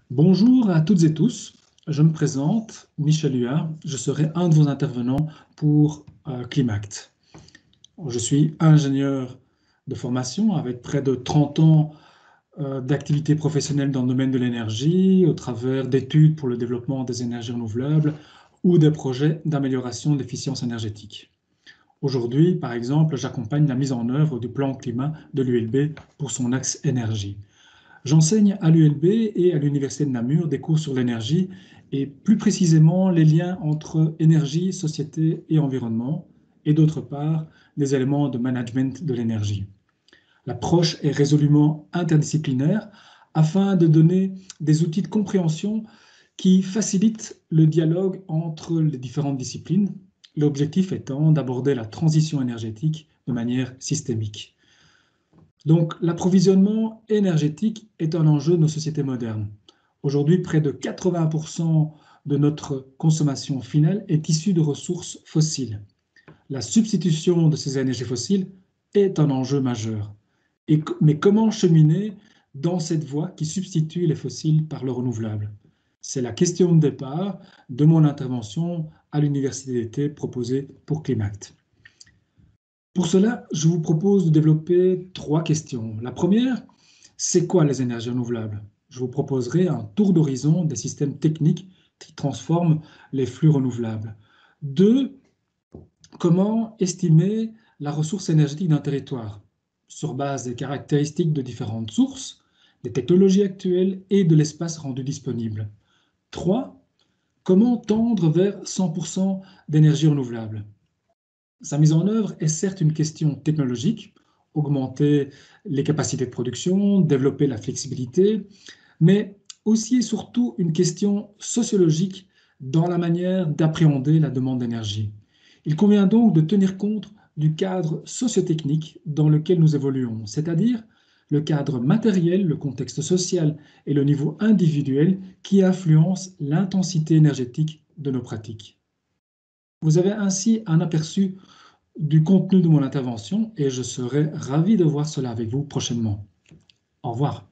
Bonjour à toutes et tous, je me présente, Michel Huard, je serai un de vos intervenants pour Climact. Je suis ingénieur de formation avec près de 30 ans d'activité professionnelle dans le domaine de l'énergie, au travers d'études pour le développement des énergies renouvelables ou des projets d'amélioration de l'efficience énergétique. Aujourd'hui, par exemple, j'accompagne la mise en œuvre du plan climat de l'ULB pour son axe énergie. J'enseigne à l'ULB et à l'Université de Namur des cours sur l'énergie et plus précisément les liens entre énergie, société et environnement, et d'autre part des éléments de management de l'énergie. L'approche est résolument interdisciplinaire afin de donner des outils de compréhension qui facilitent le dialogue entre les différentes disciplines, l'objectif étant d'aborder la transition énergétique de manière systémique. Donc, l'approvisionnement énergétique est un enjeu de nos sociétés modernes. Aujourd'hui, près de 80% de notre consommation finale est issue de ressources fossiles. La substitution de ces énergies fossiles est un enjeu majeur. Mais comment cheminer dans cette voie qui substitue les fossiles par le renouvelable? C'est la question de départ de mon intervention à l'université d'été proposée pour Climact. Pour cela, je vous propose de développer trois questions. La première, c'est quoi les énergies renouvelables? Je vous proposerai un tour d'horizon des systèmes techniques qui transforment les flux renouvelables. Deux, comment estimer la ressource énergétique d'un territoire sur base des caractéristiques de différentes sources, des technologies actuelles et de l'espace rendu disponible. Trois, comment tendre vers 100% d'énergie renouvelable? Sa mise en œuvre est certes une question technologique, augmenter les capacités de production, développer la flexibilité, mais aussi et surtout une question sociologique dans la manière d'appréhender la demande d'énergie. Il convient donc de tenir compte du cadre sociotechnique dans lequel nous évoluons, c'est-à-dire le cadre matériel, le contexte social et le niveau individuel qui influencent l'intensité énergétique de nos pratiques. Vous avez ainsi un aperçu du contenu de mon intervention et je serai ravi de voir cela avec vous prochainement. Au revoir.